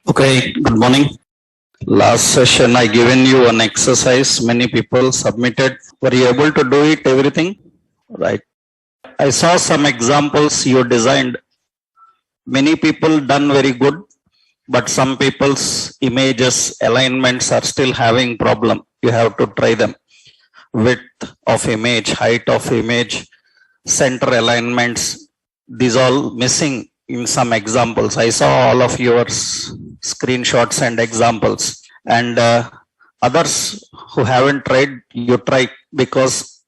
Okay, good morning. Last session I given you an exercise. Many people submitted. Were you able to do it, everything? Right. I saw some examples you designed. Many people done very good, but some people's images alignments are still having problem. You have to try them. Width of image, height of image, center alignments, these all missing in some examples. I saw all of your screenshots and examples, and others who haven't tried, you try, because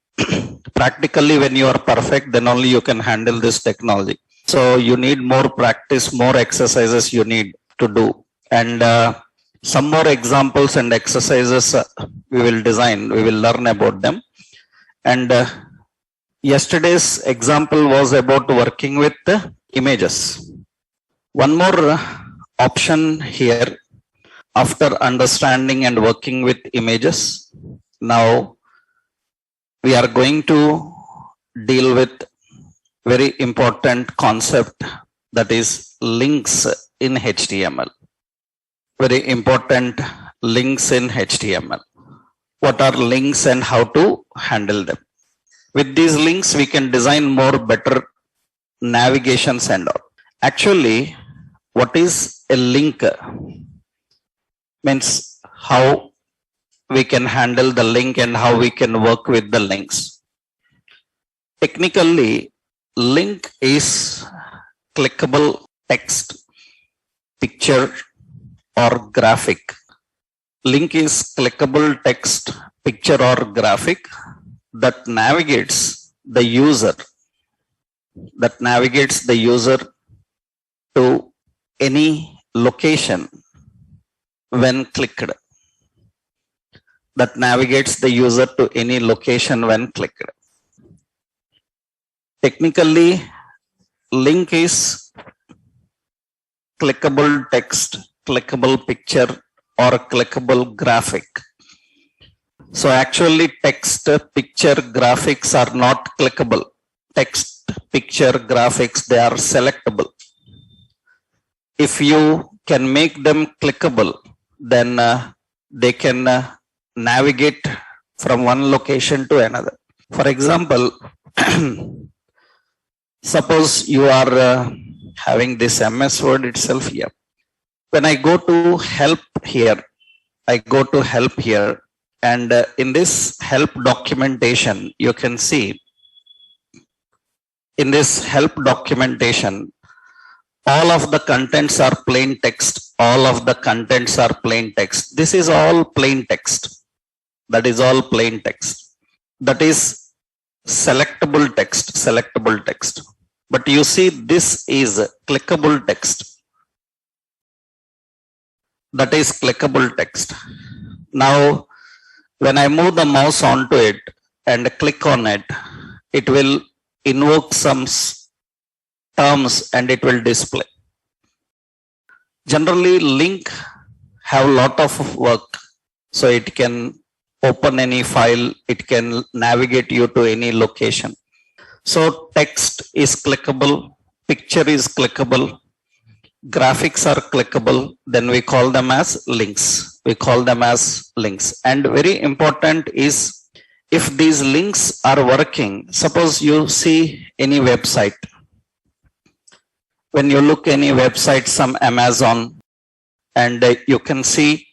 practically when you are perfect, then only you can handle this technology. So you need more practice, more exercises you need to do, and some more examples and exercises we will design, we will learn about them. And yesterday's example was about working with the images. One more option here after understanding and working with images. Now we are going to deal with very important concept, that is links in HTML. Very important links in HTML. What are links and how to handle them? With these links, we can design more better navigations and all. Actually, what is a link? Means how we can handle the link and how we can work with the links. Technically, link is clickable text, picture, or graphic. Link is clickable text, picture, or graphic that navigates the user, to any location when clicked. That navigates the user to any location when clicked. Technically, link is clickable text, clickable picture, or clickable graphic. So actually text, picture, graphics are not clickable. Text, picture, graphics, they are selectable. If you can make them clickable, then they can navigate from one location to another. For example, suppose you are having this MS Word itself here. When I go to help here, and in this help documentation, you can see in this help documentation, all of the contents are plain text. All of the contents are plain text. This is all plain text. That is all plain text. That is selectable text. But you see, this is clickable text. That is clickable text. Now, when I move the mouse onto it and click on it, it will invoke some terms and it will display. Generally, link have a lot of work. So it can open any file, it can navigate you to any location. So text is clickable, picture is clickable, graphics are clickable, then we call them as links. And very important is, if these links are working, suppose you see any website. When you look any website, some Amazon, and you can see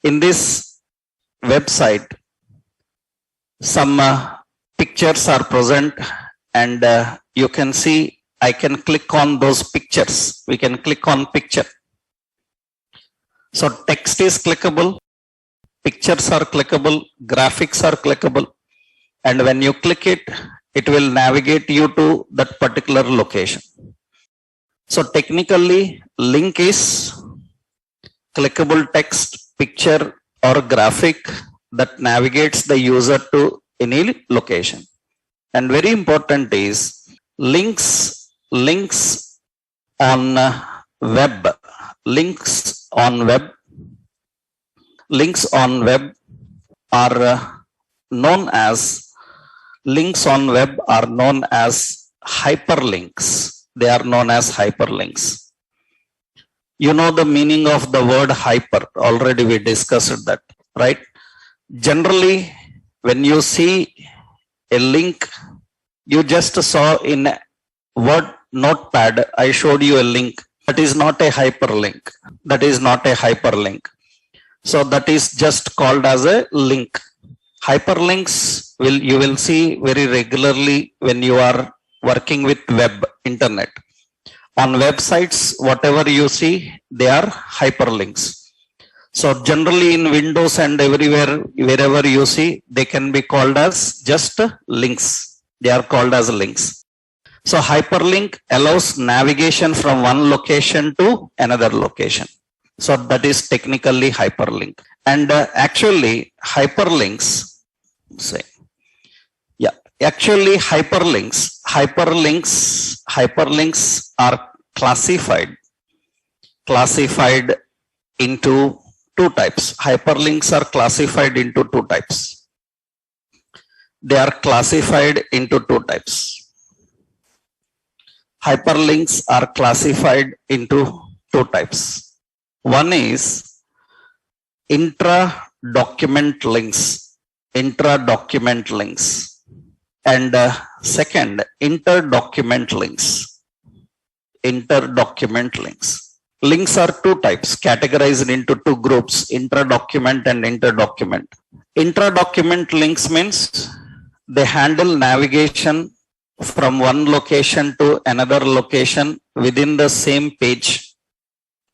in this website, some pictures are present, and you can see I can click on those pictures. We can click on picture. So text is clickable, pictures are clickable, graphics are clickable. And when you click it, it will navigate you to that particular location. So technically, link is clickable text, picture, or graphic that navigates the user to any location. And very important is links on web. Links on web are known as hyperlinks. They are known as hyperlinks. You know the meaning of the word hyper. Already we discussed that, right? Generally, when you see a link, you just saw in a word notepad, I showed you a link. That is not a hyperlink. That is not a hyperlink. So that is just called as a link. Hyperlinks you will see very regularly when you are working with web, internet. On websites, whatever you see, they are hyperlinks. So generally in Windows and everywhere, wherever you see, they can be called as just links. They are called as links. So hyperlink allows navigation from one location to another location. So that is technically hyperlink. And actually hyperlinks, say, yeah, actually hyperlinks are classified into two types. Hyperlinks are classified into two types. They are classified into two types. Hyperlinks are classified into two types. One is intra-document links. And second, inter-document links. Links are two types, categorized into two groups, intra-document and inter-document. Intra-document links means they handle navigation from one location to another location within the same page.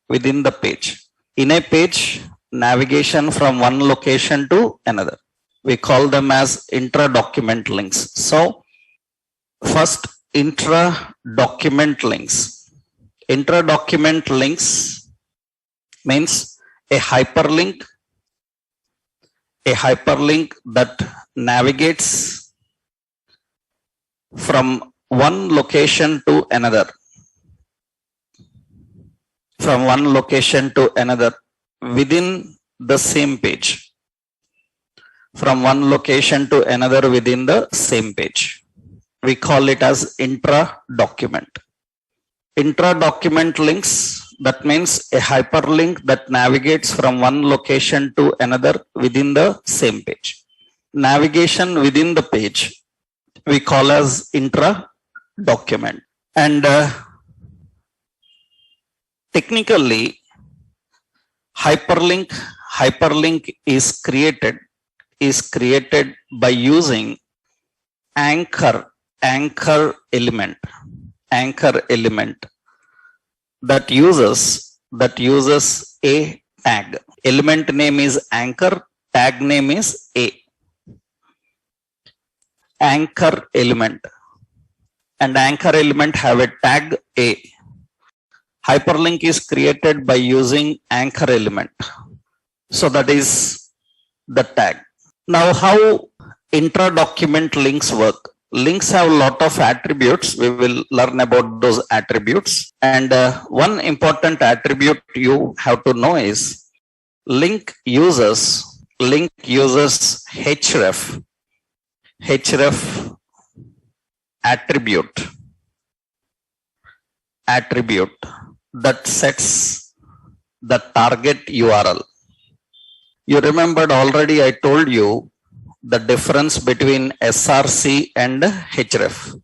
Within the page. In a page, navigation from one location to another. We call them as intra-document links. So, first, intra-document links. Intra-document links means a hyperlink that navigates from one location to another. From one location to another within the same page. From one location to another within the same page. We call it as intra-document. Intra-document links, that means a hyperlink that navigates from one location to another within the same page. Navigation within the page we call as intra-document. And technically, hyperlink is created by using anchor element that uses a tag. Element name is anchor, tag name is a. Anchor element, and anchor element have a tag a. Hyperlink is created by using anchor element. So that is the tag. Now how intra-document links work? Links have a lot of attributes. We will learn about those attributes. And one important attribute you have to know is link uses href attribute that sets the target URL. You remembered already I told you the difference between SRC and href.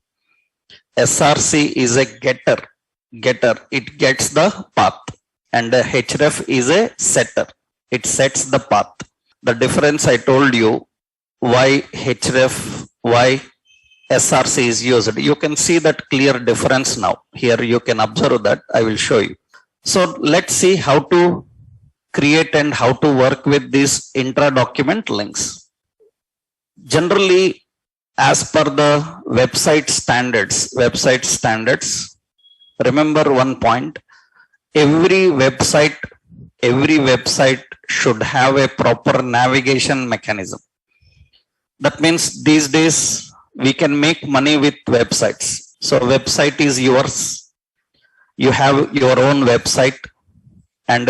SRC is a getter. It gets the path. And href is a setter. It sets the path. The difference I told you why href, why SRC is used. You can see that clear difference now. Here you can observe that. I will show you. So let's see how to create and how to work with these intra-document links. Generally, as per the website standards, remember one point, every website should have a proper navigation mechanism. That means these days we can make money with websites. So website is yours. You have your own website, and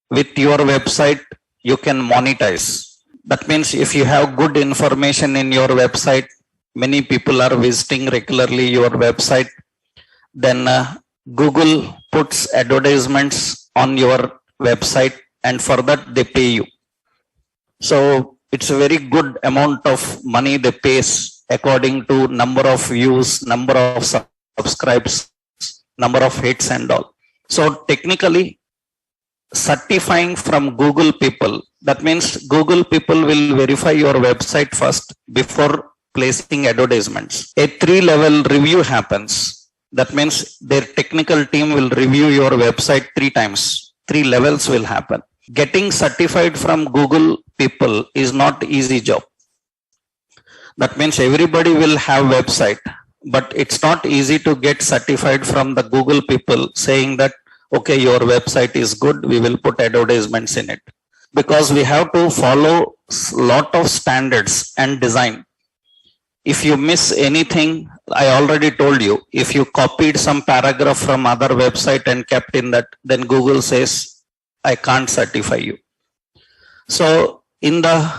with your website you can monetize. That means if you have good information in your website, many people are visiting regularly your website, then Google puts advertisements on your website, and for that they pay you. So it's a very good amount of money they pay according to number of views, number of subscribes, number of hits and all. So technically certifying from Google people, that means Google people will verify your website first before placing advertisements. A 3-level review happens. That means their technical team will review your website 3 times. 3 levels will happen. Getting certified from Google people is not easy job. That means everybody will have website, but it's not easy to get certified from the Google people saying that, okay, your website is good, we will put advertisements in it. Because we have to follow lot of standards and design. If you miss anything, I already told you, if you copied some paragraph from other website and kept in that, then Google says, I can't certify you. So in the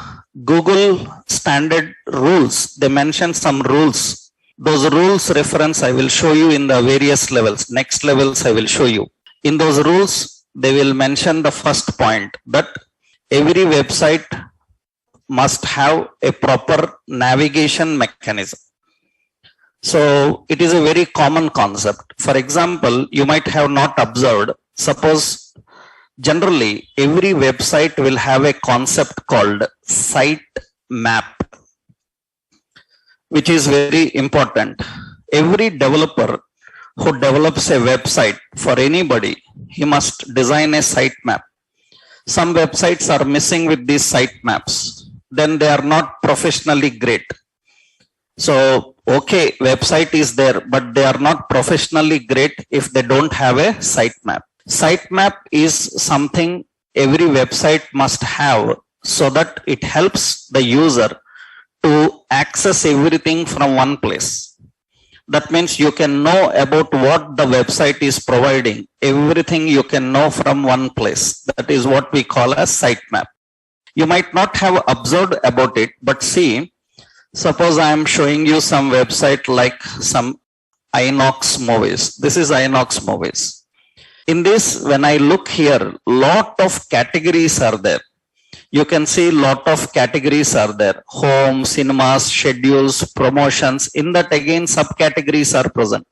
Google standard rules, they mention some rules. Those rules reference I will show you in the various levels. Next levels I will show you. In those rules, they will mention the first point that every website must have a proper navigation mechanism. So it is a very common concept. For example, you might have not observed, suppose generally every website will have a concept called site map, which is very important. Every developer who develops a website for anybody, he must design a site map. Some websites are missing with these site maps. Then they are not professionally great. So, okay, website is there, but they are not professionally great if they don't have a site map. Site map is something every website must have so that it helps the user to access everything from one place. That means you can know about what the website is providing. Everything you can know from one place. That is what we call a site map. You might not have observed about it, but see, suppose I am showing you some website like some Inox movies. This is Inox movies. In this, when I look here, lot of categories are there. You can see lot of categories are there. Home, cinemas, schedules, promotions. In that again, subcategories are present.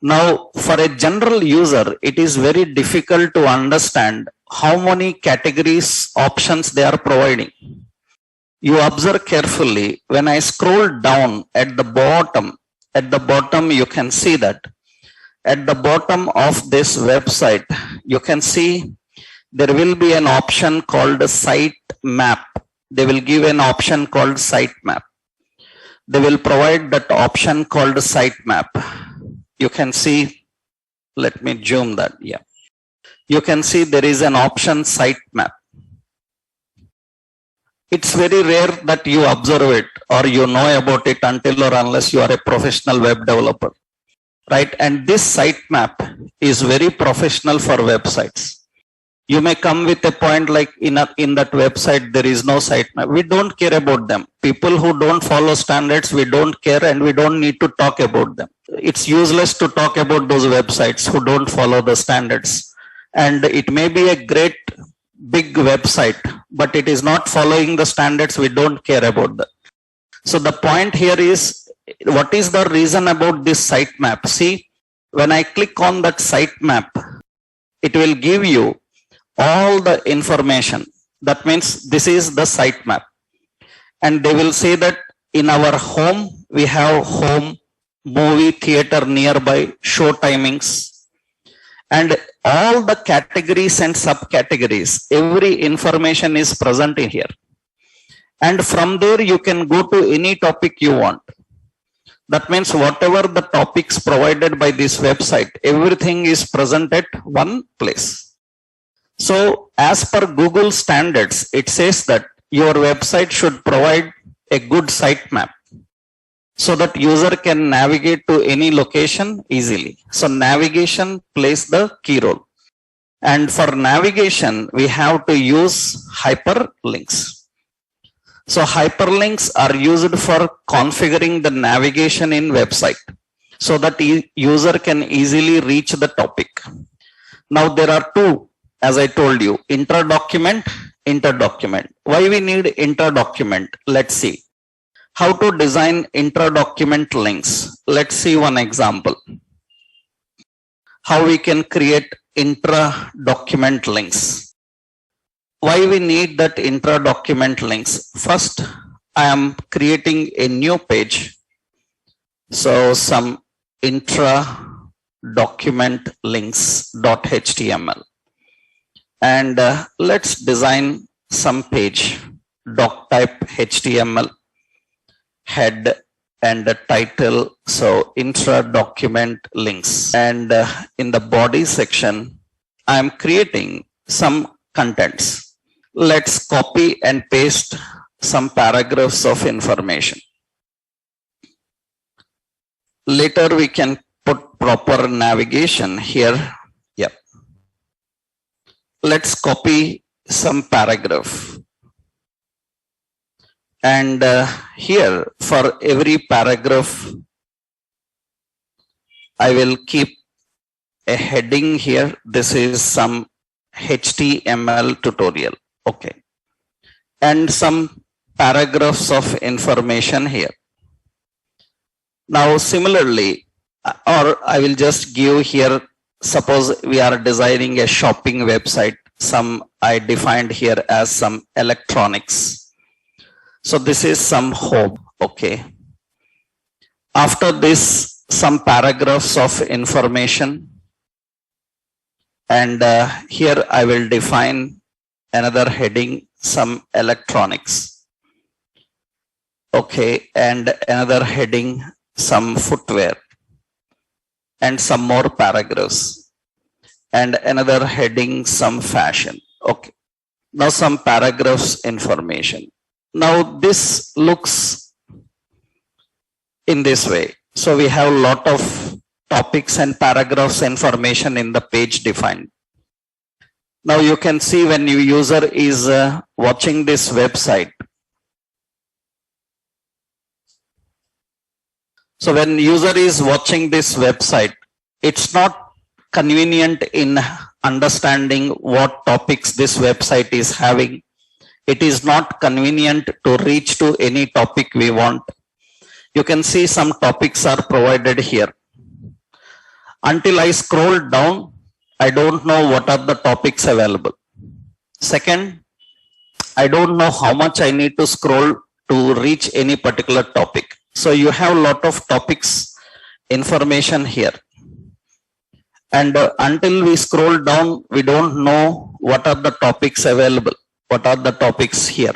Now, for a general user, it is very difficult to understand how many categories options they are providing. You observe carefully. When I scroll down at the bottom you can see that at the bottom of this website, you can see there will be an option called site map. They will give an option called site map. They will provide that option called site map. You can see, let me zoom that. Yeah. You can see there is an option site map. It's very rare that you observe it or you know about it until or unless you are a professional web developer, right? And this site map is very professional for websites. You may come with a point like in that website there is no site map. We don't care about them. People who don't follow standards, we don't care and we don't need to talk about them. It's useless to talk about those websites who don't follow the standards. And it may be a great big website, but it is not following the standards. We don't care about that. So the point here is, what is the reason about this site map? See, when I click on that site map, it will give you all the information. That means this is the site map. And they will say that in our home, we have home, movie, theater nearby, show timings, and all the categories and subcategories, every information is present in here. And from there, you can go to any topic you want. That means whatever the topics provided by this website, everything is present at one place. So as per Google standards, it says that your website should provide a good site map so that user can navigate to any location easily. So navigation plays the key role. And for navigation, we have to use hyperlinks. So hyperlinks are used for configuring the navigation in website so that user can easily reach the topic. Now there are two, as I told you, inter-document, inter-document. Why we need inter-document? Let's see. How to design inter-document links. Let's see one example. How we can create intra-document links. Why we need that intra-document links? First, I am creating a new page. So some intra-document links.html. And let's design some page, doc type HTML, head and the title. So intra-document links. And in the body section, I am creating some contents. Let's copy and paste some paragraphs of information. Later we can put proper navigation here. Yep. Let's copy some paragraph. And here for every paragraph, I will keep a heading here. This is some HTML tutorial. Okay. And some paragraphs of information here. Now similarly, or I will just give here, suppose we are designing a shopping website, some I defined here as some electronics. So this is some home, okay. After this, some paragraphs of information. And here I will define another heading, some electronics. Okay, and another heading, some footwear. And some more paragraphs. And another heading, some fashion. Okay. Now some paragraphs information. Now this looks in this way. So we have a lot of topics and paragraphs information in the page defined. Now you can see when your user is watching this website. So when user is watching this website, it's not convenient in understanding what topics this website is having. It is not convenient to reach to any topic we want. You can see some topics are provided here. Until I scroll down, I don't know what are the topics available. Second, I don't know how much I need to scroll to reach any particular topic. So you have a lot of topics information here. And until we scroll down, we don't know what are the topics available. What are the topics here?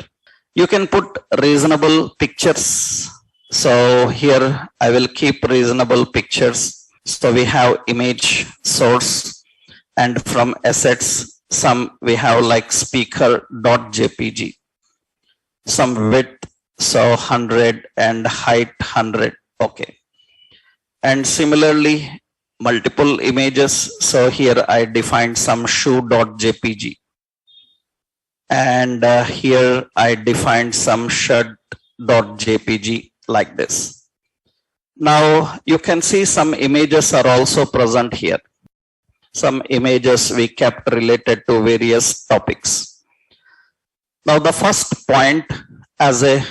You can put reasonable pictures. So here I will keep reasonable pictures. So we have image source, and from assets, some we have like speaker.jpg, some width, so 100 and height 100. Okay. And similarly, multiple images. So here I defined some shoe.jpg. And here I defined some shirt.jpg like this. Now you can see some images are also present here. Some images we kept related to various topics. Now the first point, as a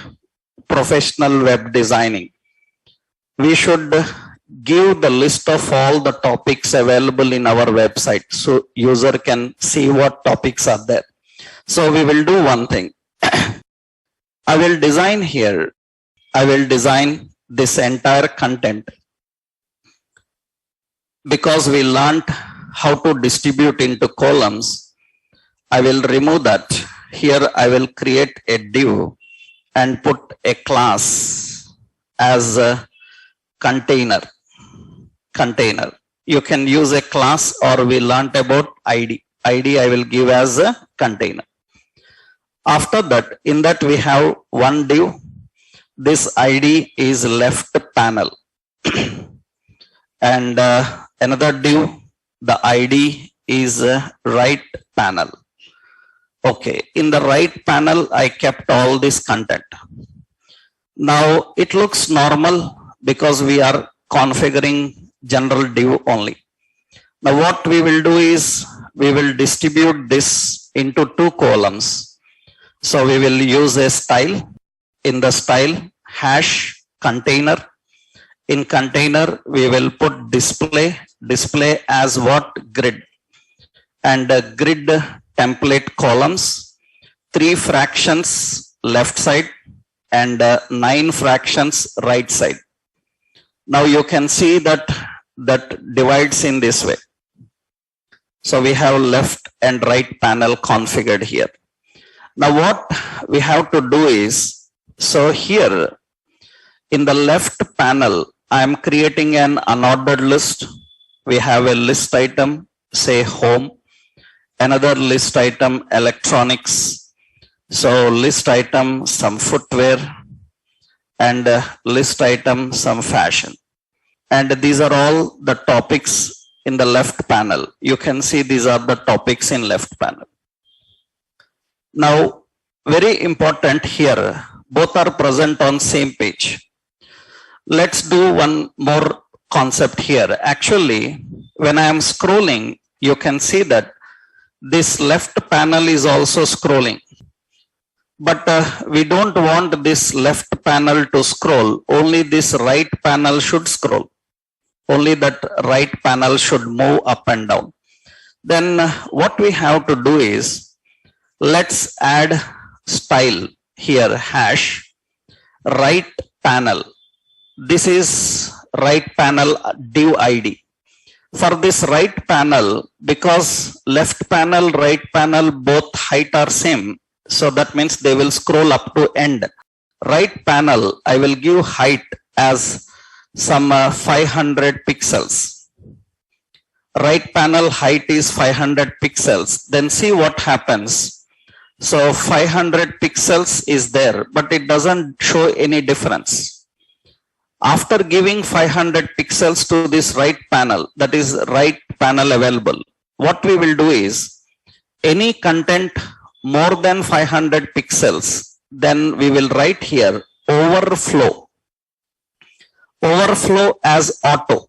professional web designing, we should give the list of all the topics available in our website so user can see what topics are there. So we will do one thing. I will design here. I will design this entire content because we learned how to distribute into columns. I will remove that. Here I will create a div and put a class as a container. You can use a class, or we learned about ID. ID I will give as a container. After that, in that we have one div. This ID is left panel. And another div, the ID is right panel. Okay, in the right panel, I kept all this content. Now it looks normal because we are configuring general div only. Now what we will do is we will distribute this into two columns. So we will use a style. In the style, hash container. In container, we will put display. Display as what? Grid. And grid template columns. 3 fractions left side and 9 fractions right side. Now you can see that divides in this way. So we have left and right panel configured here. Now what we have to do is, so here in the left panel, I am creating an unordered list. We have a list item, say home, another list item, electronics. So list item, some footwear, and list item, some fashion. And these are all the topics in the left panel. You can see these are the topics in left panel. Now, very important here, both are present on same page. Let's do one more concept here. Actually, when I am scrolling, you can see that this left panel is also scrolling. But we don't want this left panel to scroll. Only this right panel should scroll. Only that right panel should move up and down. Then what we have to do is, let's add style here, hash, right panel. This is right panel div ID. For this right panel, because left panel, right panel, both height are same. So that means they will scroll up to end. Right panel, I will give height as some 500 pixels. Right panel height is 500 pixels. Then see what happens. So 500 pixels is there, but it doesn't show any difference. After giving 500 pixels to this right panel, that is right panel available, what we will do is, any content more than 500 pixels, then we will write here overflow. Overflow as auto.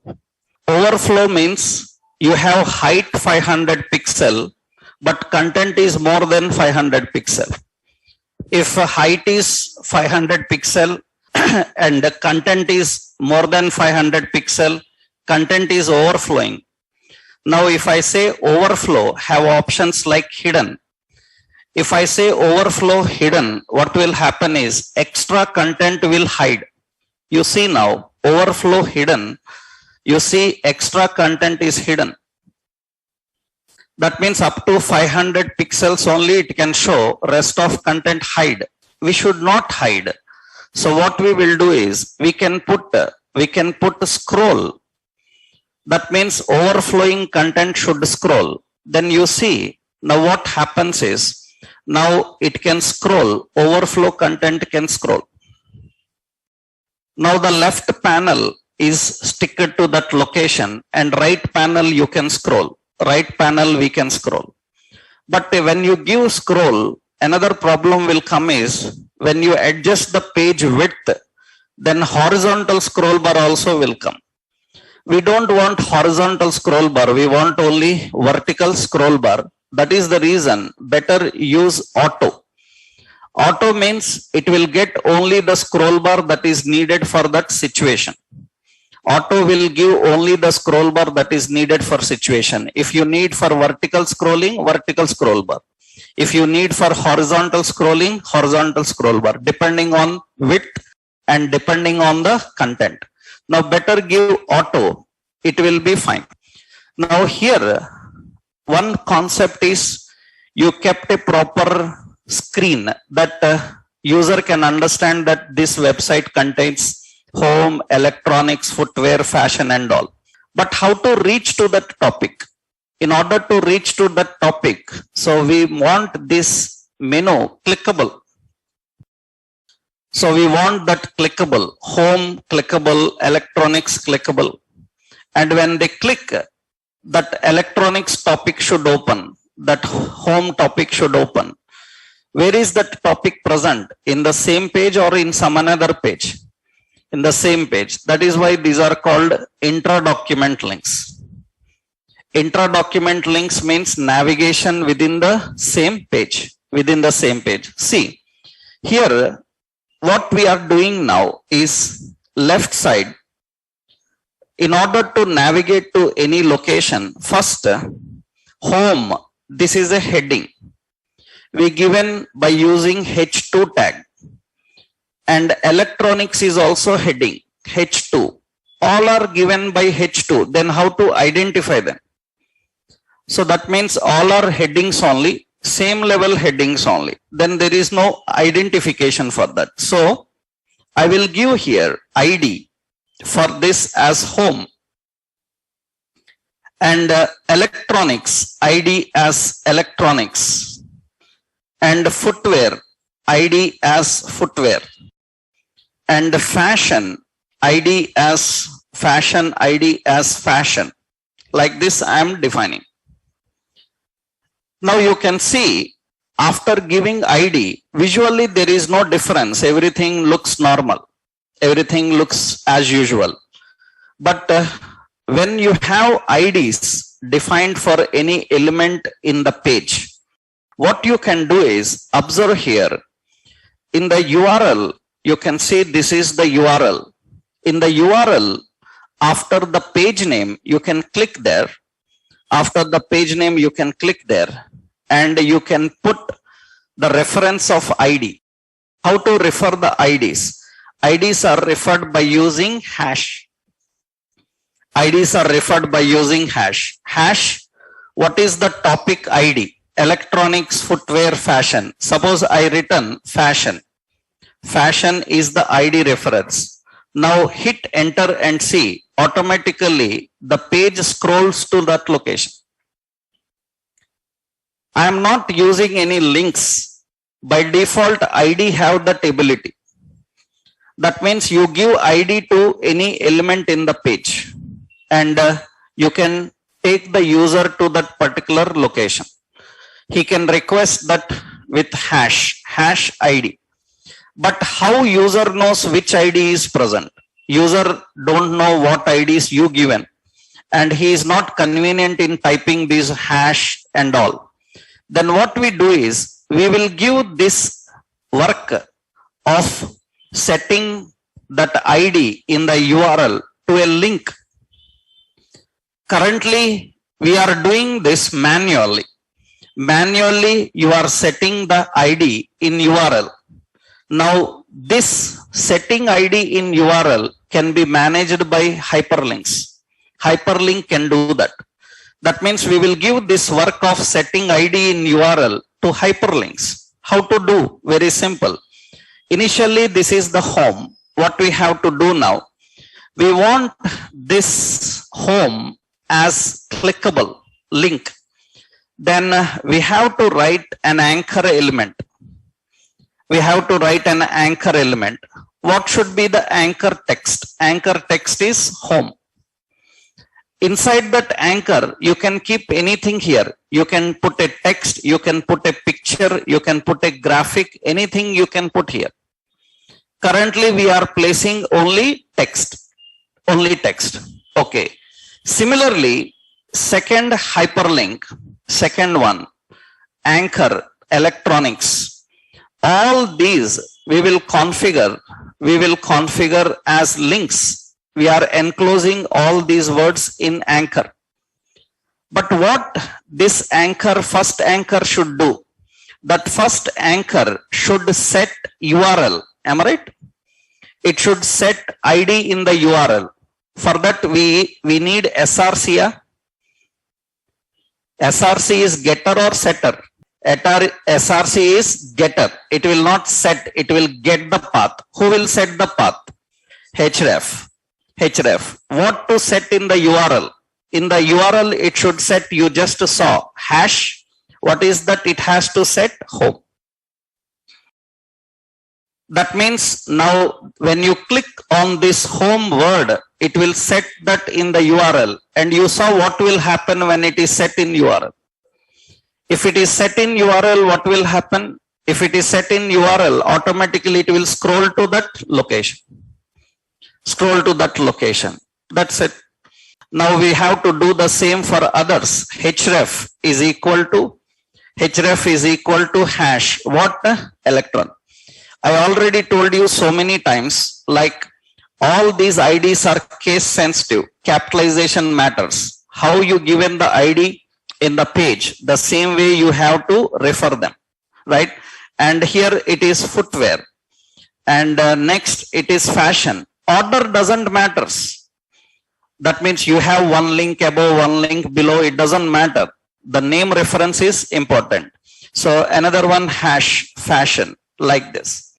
Overflow means you have height 500 pixel, but content is more than 500 pixel. If height is 500 pixel and the content is more than 500 pixel, content is overflowing. Now if I say overflow, have options like hidden. If I say overflow hidden, what will happen is extra content will hide. You see now, overflow hidden, you see extra content is hidden. That means up to 500 pixels only it can show, rest of content hide. We should not hide. So what we will do is, we can put scroll. That means overflowing content should scroll. Then you see, now what happens is, now it can scroll, overflow content can scroll. Now the left panel is stick to that location and right panel you can scroll. Right panel we can scroll. But when you give scroll, another problem will come is, when you adjust the page width, then horizontal scroll bar also will come. We don't want horizontal scroll bar, we want only vertical scroll bar. That is the reason better use auto. Auto means it will get only the scroll bar that is needed for that situation. Auto will give only the scroll bar that is needed for situation. If you need for vertical scrolling, vertical scroll bar. If you need for horizontal scrolling, horizontal scroll bar, depending on width and depending on the content. Now better give auto, it will be fine. Now here, one concept is, you kept a proper screen that user can understand that this website contains home, electronics, footwear, fashion and all. But how to reach to that topic? In order to reach to that topic, so we want this menu clickable. So we want that clickable, home clickable, electronics clickable. And when they click, that electronics topic should open, that home topic should open. Where is that topic present? In the same page or in some another page? In the same page. That is why these are called intra-document links. Intra-document links means navigation within the same page. See, here what we are doing now is left side. In order to navigate to any location, first home, this is a heading. We given by using H2 tag, and electronics is also heading H2. All are given by H2. Then how to identify them? So that means all are headings only, same level headings only. Then there is no identification for that. So I will give here ID for this as home, and electronics ID as electronics, and footwear ID as footwear, and fashion ID as fashion, ID as fashion. Like this I am defining. Now you can see after giving ID, visually there is no difference. Everything looks normal. Everything looks as usual. But when you have IDs defined for any element in the page, what you can do is observe here. In the URL, you can see this is the URL. In the URL, after the page name, you can click there. After the page name, you can click there, and you can put the reference of ID. How to refer the IDs? IDs are referred by using hash. IDs are referred by using hash. Hash, what is the topic ID? Electronics, footwear, fashion. Suppose I written fashion. Fashion is the ID reference. Now hit enter and see, automatically the page scrolls to that location. I am not using any links. By default, ID have that ability. That means you give ID to any element in the page, and you can take the user to that particular location. He can request that with hash ID. But how user knows which ID is present? User don't know what IDs you given, and he is not convenient in typing these hash and all. Then what we do is we will give this work of setting that ID in the URL to a link. Currently, we are doing this manually. Manually, you are setting the ID in URL. Now, this setting ID in URL can be managed by hyperlinks. Hyperlink can do that. That means we will give this work of setting ID in URL to hyperlinks. How to do? Very simple. Initially, this is the home. What we have to do now? We want this home as clickable link. Then we have to write an anchor element. We have to write an anchor element. What should be the anchor text? Anchor text is home. Inside that anchor, you can keep anything here. You can put a text, you can put a picture, you can put a graphic, anything you can put here. Currently, we are placing only text. Only text. Okay. Similarly, second hyperlink, second one, anchor, electronics. All these we will configure as links. We are enclosing all these words in anchor. But what this anchor, first anchor should do? That first anchor should set URL. Am I right? It should set ID in the URL. For that we need SRC. SRC is getter or setter. SRC is getter. It will not set, it will get the path. Who will set the path? href. What to set in the URL? In the URL, it should set, you just saw, hash. What is that? It has to set home. That means now when you click on this home word, it will set that in the URL, and you saw what will happen when it is set in URL. If it is set in URL, what will happen? If it is set in URL, automatically it will scroll to that location. Scroll to that location. That's it. Now we have to do the same for others. Href is equal to hash. What? Electron. I already told you so many times, like all these IDs are case sensitive. Capitalization matters. How you given the ID in the page, the same way you have to refer them, right? And here it is footwear. And next it is fashion. Order doesn't matters. That means you have one link above, one link below. It doesn't matter. The name reference is important. So another one, hash, fashion, like this.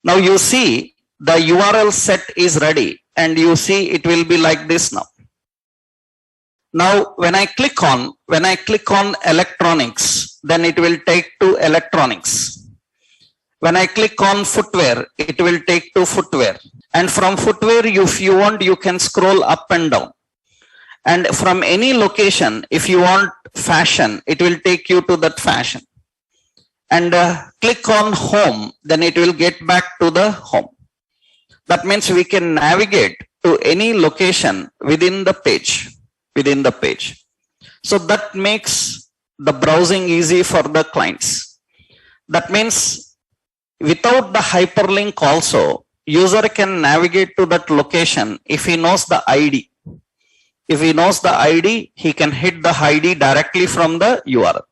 Now you see the URL set is ready, and you see it will be like this now. Now when I click on electronics, then it will take to electronics. When I click on footwear, it will take to footwear. And from footwear, if you want, you can scroll up and down. And from any location, if you want fashion, it will take you to that fashion. And click on home, then it will get back to the home. That means we can navigate to any location within the page. So that makes the browsing easy for the clients. That means without the hyperlink also, user can navigate to that location if he knows the ID. If he knows the ID, he can hit the ID directly from the URL.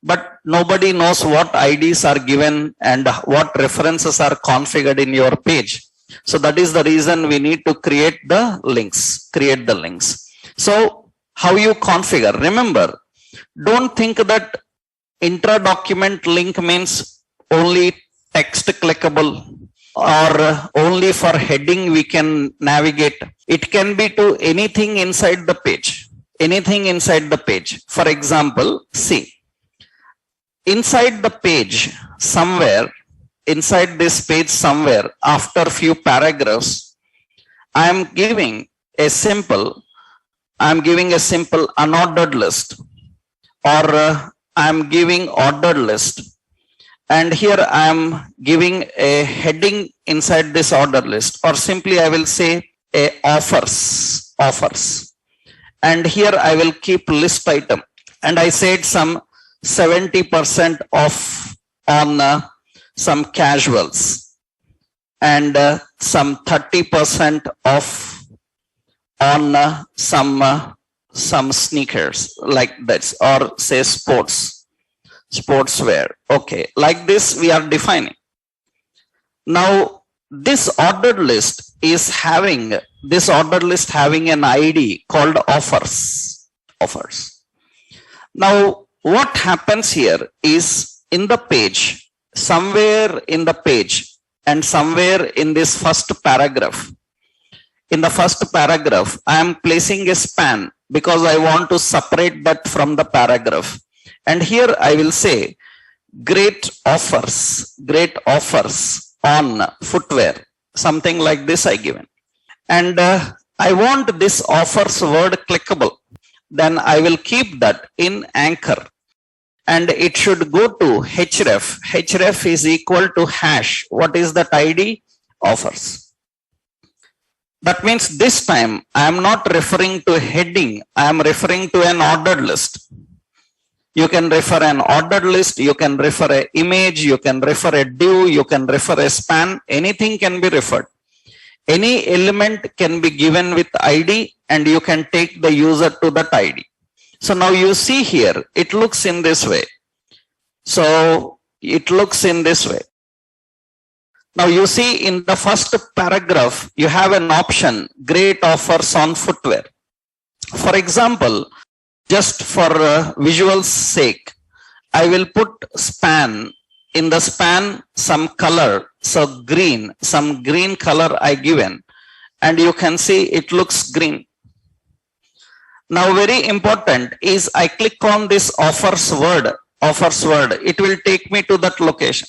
But nobody knows what IDs are given and what references are configured in your page. So that is the reason we need to create the links. So how you configure? Remember, don't think that intra-document link means only text clickable or only for heading we can navigate. It can be to anything inside the page. For example, see, inside the page somewhere, inside this page somewhere, after few paragraphs, I am giving a simple unordered list, or I am giving ordered list. And here I am giving a heading inside this order list, or simply I will say a offers. And here I will keep list item. And I said some 70% off on some casuals, and some 30% off on some sneakers like that, or say sportswear. Okay, like this we are defining. Now this ordered list having an ID called offers. Now what happens here is, in the page, somewhere in the page and somewhere in this first paragraph, I am placing a span because I want to separate that from the paragraph. And here I will say great offers on footwear, something like this I given. And I want this offers word clickable. Then I will keep that in anchor, and it should go to href. Href is equal to hash. What is that ID? Offers. That means this time I am not referring to a heading, I am referring to an ordered list. You can refer an ordered list, you can refer an image, you can refer a div, you can refer a span, anything can be referred. Any element can be given with ID, and you can take the user to that ID. So now you see here, it looks in this way. Now you see in the first paragraph, you have an option, great offers on footwear. For example, just for visual sake, I will put span. In the span, some color, so green, some green color I given, and you can see it looks green. Now very important is I click on this offers word, it will take me to that location.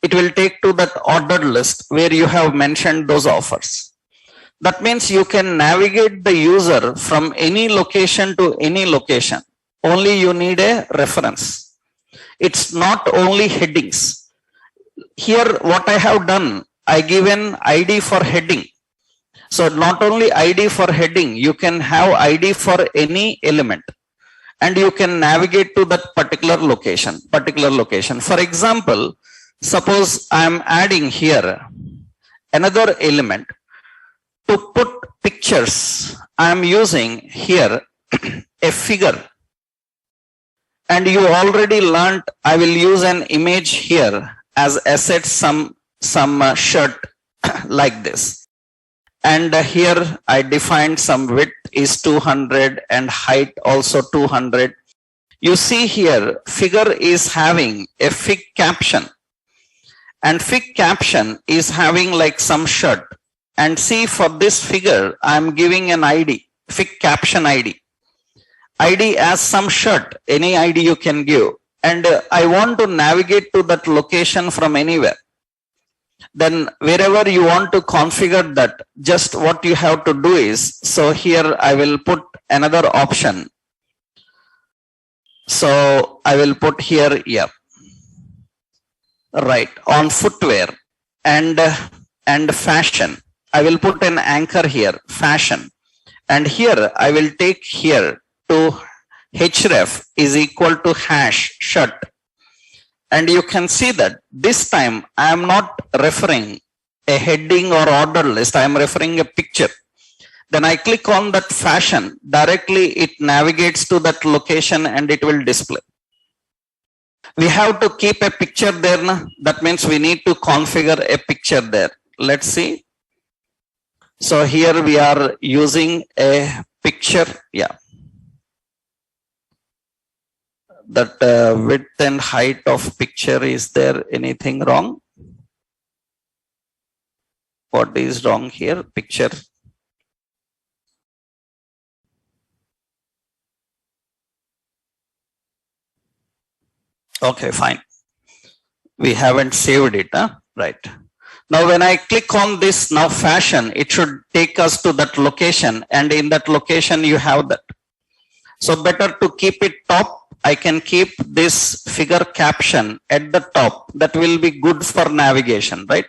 It will take to that ordered list where you have mentioned those offers. That means you can navigate the user from any location to any location. Only you need a reference. It's not only headings. Here what I have done, I give an ID for heading. So not only ID for heading, you can have ID for any element and you can navigate to that particular location. For example, suppose I am adding here another element to put pictures. I am using here a figure. And you already learned I will use an image here as asset some shirt like this. And here I defined some width is 200 and height also 200. You see here figure is having a fig caption. And fig caption is having like some shirt. And see for this figure I am giving an ID, fig caption ID. ID as some shirt, any ID you can give. And I want to navigate to that location from anywhere. Then wherever you want to configure that, just what you have to do is, so here I will put another option. So I will put here, yeah, right, on footwear and fashion. I will put an anchor here, fashion. And here I will take here to href is equal to hash shirt. And you can see that this time I am not referring a heading or order list. I am referring a picture. Then I click on that fashion. Directly it navigates to that location and it will display. We have to keep a picture there. That means we need to configure a picture there. Let's see. So here we are using a picture. Yeah. That width and height of picture, is there anything wrong? What is wrong here? Picture. Okay, fine. We haven't saved it, huh? Right. Now when I click on this now fashion, it should take us to that location, and in that location you have that. So better to keep it top. I can keep this figure caption at the top. That will be good for navigation, right?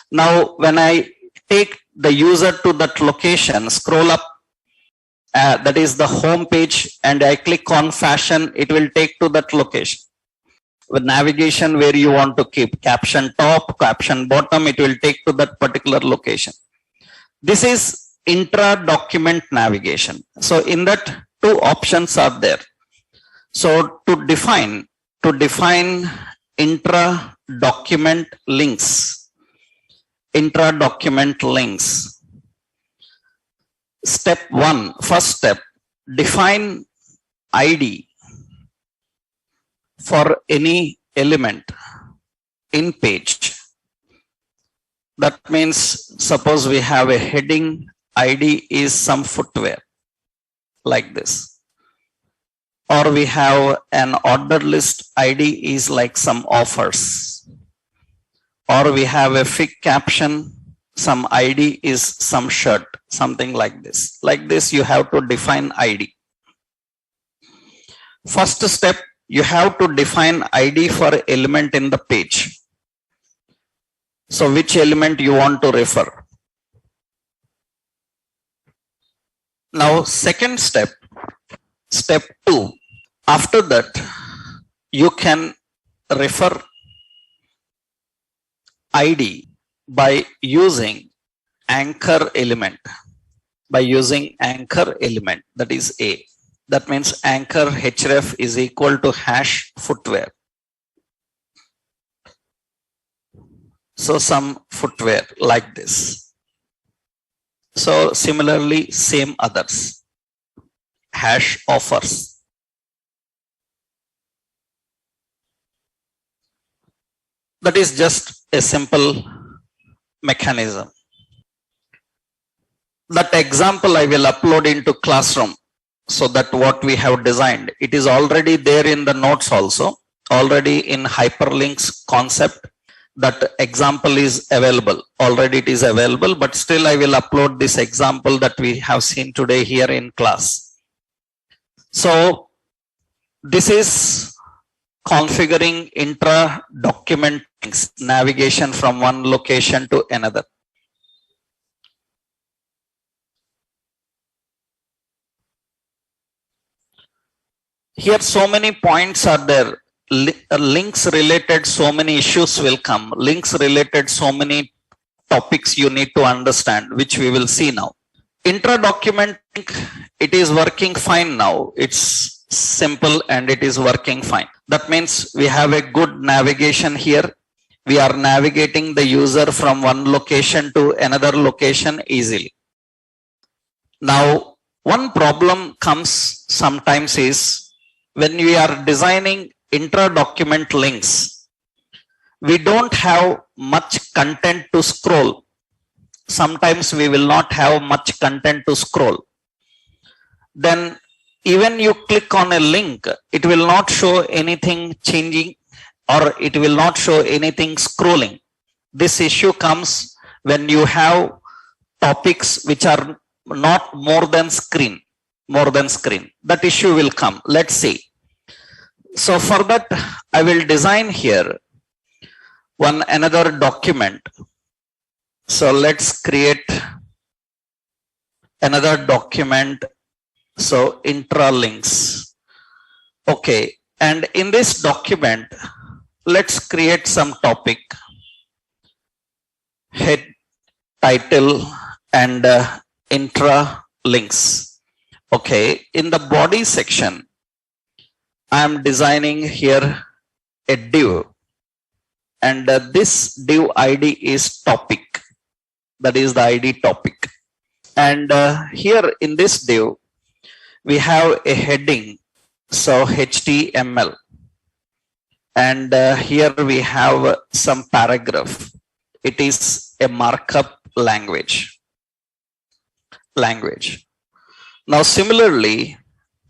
Now, when I take the user to that location, scroll up, that is the home page, and I click on fashion, it will take to that location. With navigation where you want to keep caption top, caption bottom, it will take to that particular location. This is intra-document navigation. So in that, two options are there. So to define intra-document links, step one, first step, define ID for any element in page. That means suppose we have a heading, ID is some footwear like this. Or we have an order list, ID is like some offers. Or we have a fig caption, some ID is some shirt, something like this. Like this, you have to define ID. First step, you have to define ID for element in the page. So which element you want to refer. Now, second step, step 2. After that, you can refer ID by using anchor element. By using anchor element, that is A. That means anchor href is equal to hash footwear. So some footwear like this. So similarly, same others. Hash offers. That is just a simple mechanism. That example I will upload into Classroom. So that what we have designed, it is already there in the notes also, already in hyperlinks concept. That example is available. Already it is available, but still I will upload this example that we have seen today here in class. So this is configuring intra-document links, navigation from one location to another. Here so many points are there. Links related, so many issues will come. Links related, so many topics you need to understand, which we will see now. Intra document, it is working fine now. It's simple and it is working fine. That means we have a good navigation here. We are navigating the user from one location to another location easily. Now, one problem comes sometimes is when we are designing intra-document links, we don't have much content to scroll. Sometimes we will not have much content to scroll. Then even you click on a link, it will not show anything changing or it will not show anything scrolling. This issue comes when you have topics which are not more than screen. That issue will come. Let's see. So for that, I will design here another document. So let's create another document. So intralinks. Okay. And in this document, let's create some topic, head, title, and intra links. Okay. In the body section, I am designing here a div, and this div ID is topic. That is the ID topic. And here in this div, we have a heading, so HTML. And here we have some paragraph. It is a markup language. Now similarly,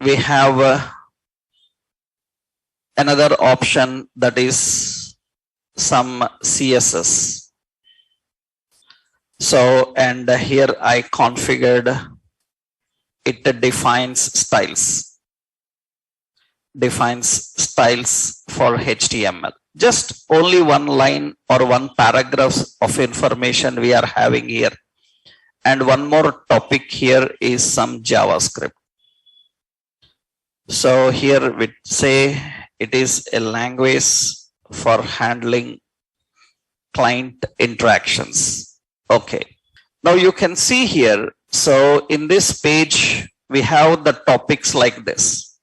we have another option, that is some CSS. So, and here I configured it defines styles for HTML. Just only one line or one paragraph of information we are having here. And one more topic here is some JavaScript. So here we say it is a language for handling client interactions. Okay. Now you can see here, so in this page, we have the topics like this.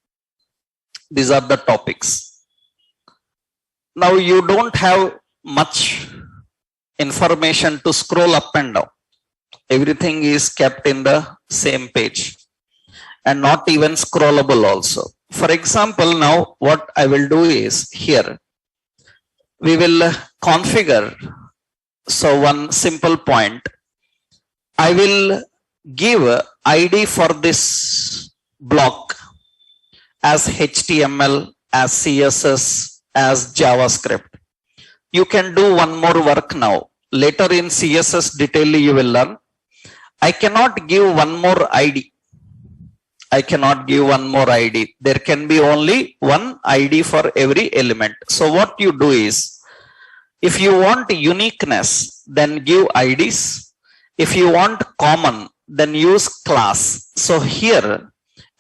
These are the topics. Now you don't have much information to scroll up and down. Everything is kept in the same page and not even scrollable also. For example, now what I will do is here, we will configure. So one simple point, I will give ID for this block as HTML, as CSS, as JavaScript. You can do one more work now. Later in CSS detail you will learn. I cannot give one more ID. There can be only one ID for every element. So what you do is, if you want uniqueness, then give IDs. If you want common, then use class. So here,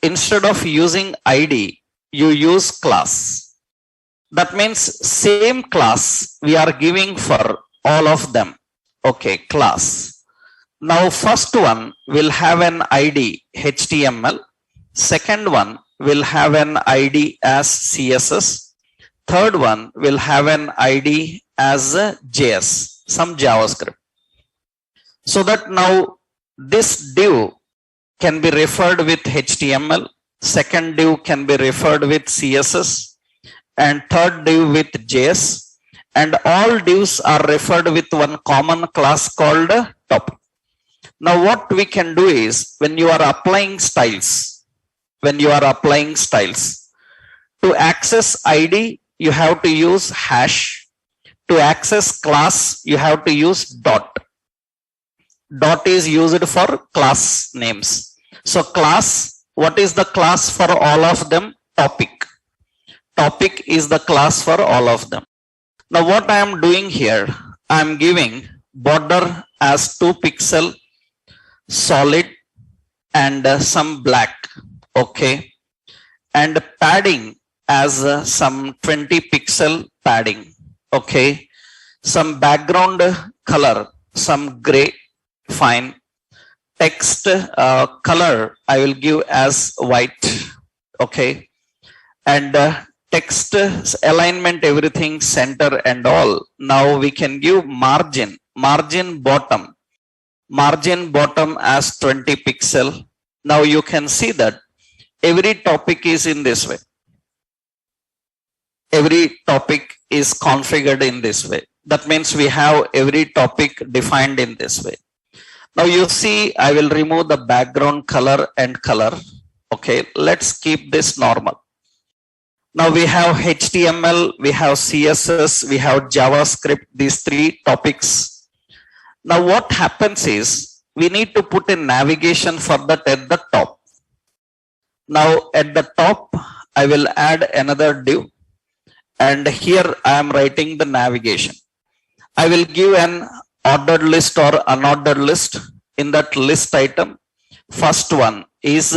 instead of using ID, you use class. That means same class we are giving for all of them. Okay, class. Now first one will have an ID HTML. Second one will have an ID as CSS. Third one will have an ID as JS, some JavaScript. So that now this div can be referred with HTML, second div can be referred with CSS, and third div with JS, and all divs are referred with one common class called topic. Now what we can do is, when you are applying styles, to access ID, you have to use hash. To access class, you have to use dot. Dot is used for class names. So class, what is the class for all of them? Topic. Topic is the class for all of them. Now what I am doing here, I am giving border as 2 pixel, solid, and some black. Okay. and padding as some 20 pixel padding. Okay. Some background color, some gray, fine. Text color I will give as white. Okay. And text alignment, everything center and all. Now we can give margin bottom as 20 pixel. Now you can see that every topic is in this way. Every topic is configured in this way. That means we have every topic defined in this way. Now you see, I will remove the background color and color. Okay, let's keep this normal. Now we have HTML, we have CSS, we have JavaScript, these three topics. Now what happens is, we need to put a navigation for that at the top. Now at the top, I will add another div, and here I am writing the navigation. I will give an ordered list or unordered list. In that list item, first one is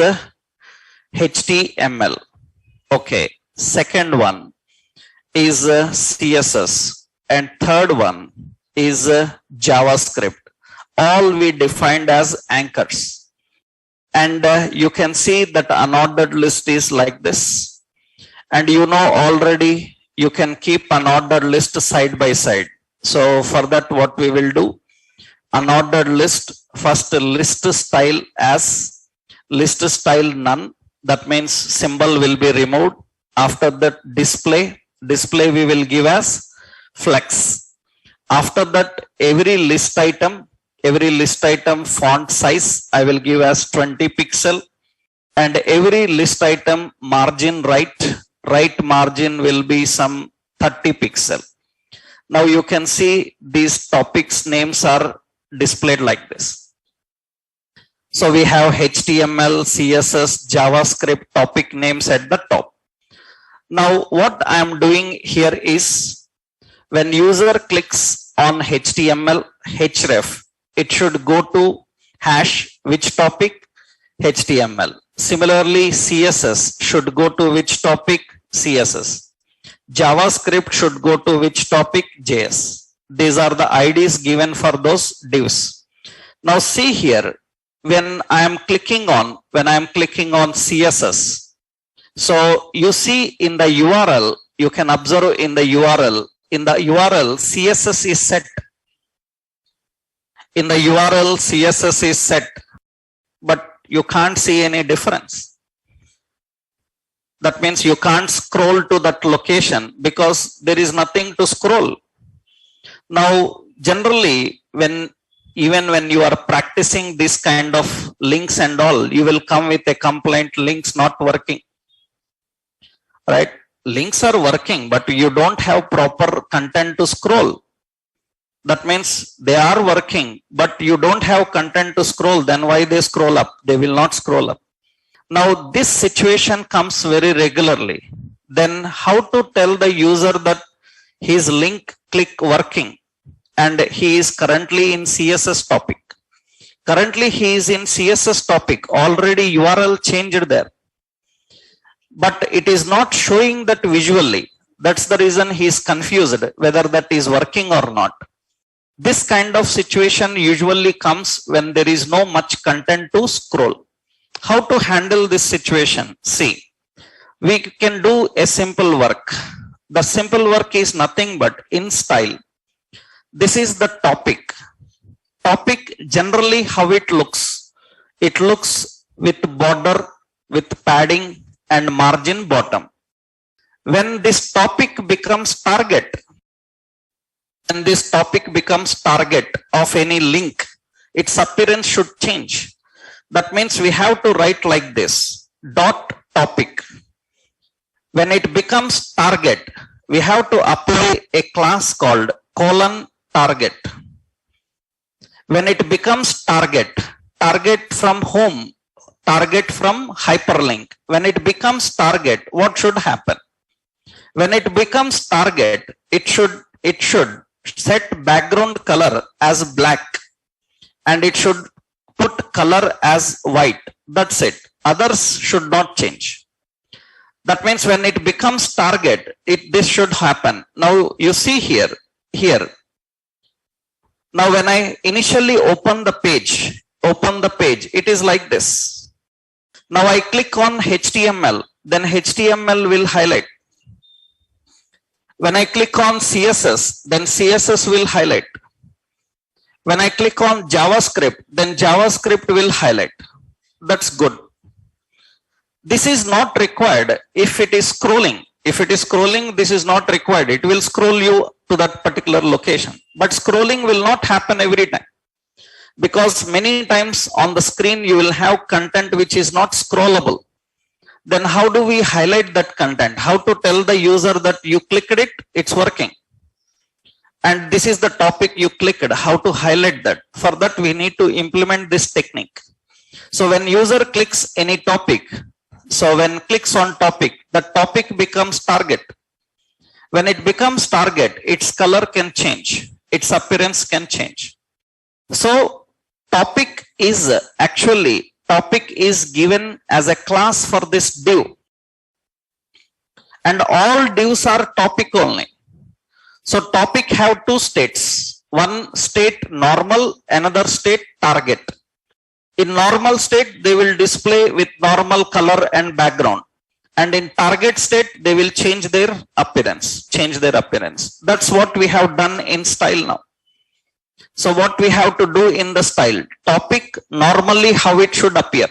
HTML. Okay. Second one is CSS, and third one is JavaScript. All we defined as anchors. And you can see that unordered list is like this. And you know already you can keep unordered list side by side. So for that, what we will do, unordered list, first list style as list style none. That means symbol will be removed. After that, display we will give as flex. After that, every list item font size I will give as 20 pixel, and every list item margin right margin will be some 30 pixel. Now you can see these topics names are displayed like this. So we have HTML, CSS, JavaScript topic names at the top. Now what I am doing here is, when user clicks on HTML href, it should go to hash which topic? HTML. Similarly, CSS should go to which topic? CSS. JavaScript should go to which topic? JS. These are the IDs given for those divs. Now see here, when I am clicking on CSS, so you see in the URL, you can observe in the URL, CSS is set. In the URL, CSS is set, but you can't see any difference. That means you can't scroll to that location because there is nothing to scroll. Now, generally, even when you are practicing this kind of links and all, you will come with a complaint, links not working. Right? Links are working, but you don't have proper content to scroll. That means they are working, but you don't have content to scroll. Then why they scroll up? They will not scroll up. Now this situation comes very regularly. Then how to tell the user that his link click working and he is currently in CSS topic? Currently he is in CSS topic. Already URL changed there. But it is not showing that visually. That's the reason he is confused whether that is working or not. This kind of situation usually comes when there is no much content to scroll. How to handle this situation? See, we can do a simple work. The simple work is nothing but in style. This is the topic. Topic, generally how it looks. It looks with border, with padding and margin bottom. When this topic becomes target, of any link, its appearance should change. That means we have to write like this, dot topic. When it becomes target, we have to apply a class called :target. When it becomes target from whom? Target from hyperlink. When it becomes target, what should happen? When it becomes target, it should set background color as black and it should put color as white. That's it. Others should not change. That means when it becomes target, this should happen. Now you see here. Now when I initially open the page, it is like this. Now I click on HTML, then HTML will highlight. When I click on CSS, then CSS will highlight. When I click on JavaScript, then JavaScript will highlight. That's good. This is not required if it is scrolling. If it is scrolling, this is not required. It will scroll you to that particular location. But scrolling will not happen every time. Because many times on the screen, you will have content which is not scrollable. Then how do we highlight that content? How to tell the user that you clicked it, it's working. And this is the topic you clicked, how to highlight that. For that, we need to implement this technique. So when user clicks any topic, so when clicks on topic, the topic becomes target. When it becomes target, its color can change, its appearance can change. So topic is given as a class for this div. And all divs are topic only. So topic have two states. One state normal, another state target. In normal state, they will display with normal color and background. And in target state, they will change their appearance. That's what we have done in style now. So what we have to do in the style, topic normally how it should appear.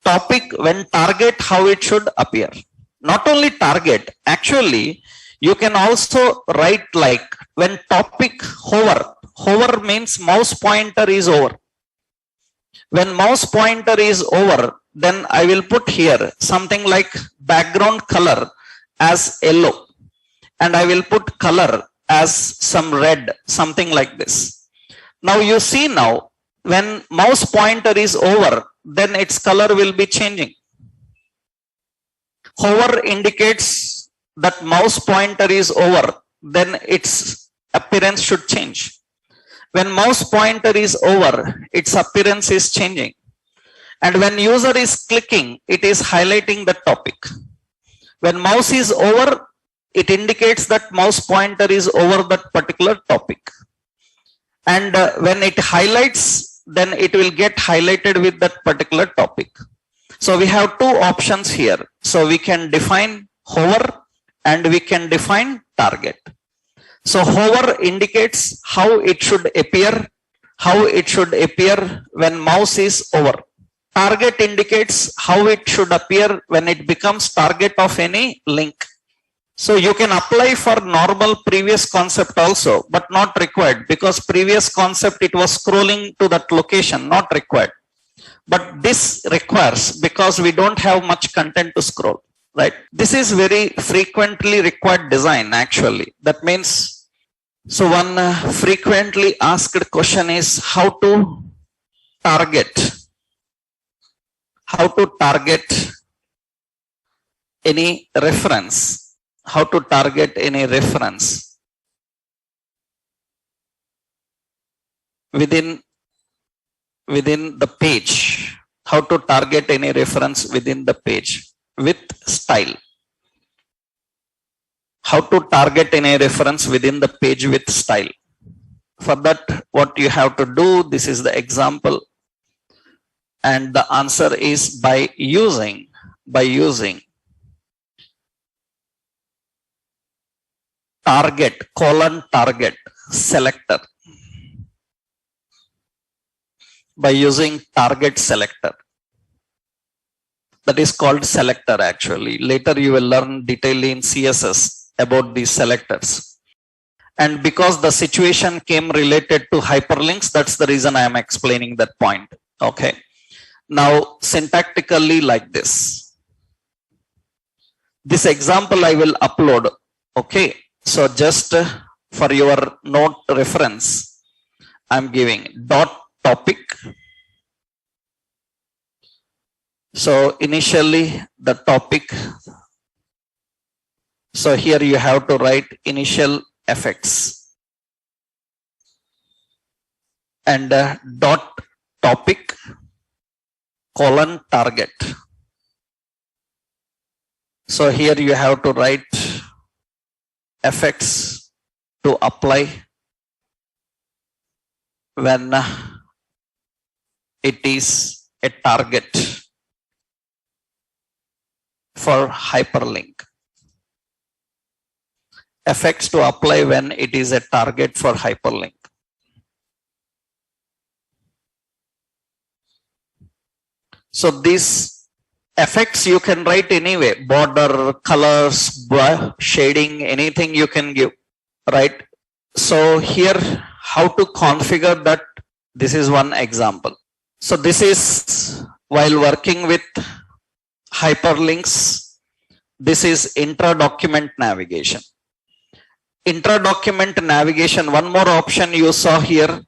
Topic when target how it should appear. Not only target, actually you can also write like when topic hover. Hover means mouse pointer is over. When mouse pointer is over, then I will put here something like background color as yellow. And I will put color as some red, something like this. Now you see now, when mouse pointer is over, then its color will be changing. Hover indicates that mouse pointer is over, then its appearance should change. When mouse pointer is over, its appearance is changing. And when user is clicking, it is highlighting the topic. When mouse is over, it indicates that mouse pointer is over that particular topic. And when it highlights, then it will get highlighted with that particular topic. So we have two options here. So we can define hover and we can define target. So hover indicates how it should appear when mouse is over. Target indicates how it should appear when it becomes target of any link. So you can apply for normal previous concept also, but not required, because previous concept it was scrolling to that location, not required. But this requires, because we don't have much content to scroll, right? This is very frequently required design actually. That means, so one frequently asked question is how to target any reference. How to target any reference within the page. How to target any reference within the page with style. How to target any reference within the page with style. For that, what you have to do, this is the example. And the answer is by using target selector. By using target selector. That is called selector actually. Later you will learn detailedly in CSS about these selectors. And because the situation came related to hyperlinks, that's the reason I am explaining that point. Okay. Now syntactically like this. This example I will upload. Okay. So just for your note reference, I'm giving dot topic. So initially the topic. So here you have to write initial effects and dot topic : target. So here you have to write effects to apply when it is a target for hyperlink. Effects to apply when it is a target for hyperlink. So these effects you can write anyway, border, colors, shading, anything you can give, right? So here, how to configure that? This is one example. So this is while working with hyperlinks. This is intra-document navigation. Intra-document navigation, one more option you saw here.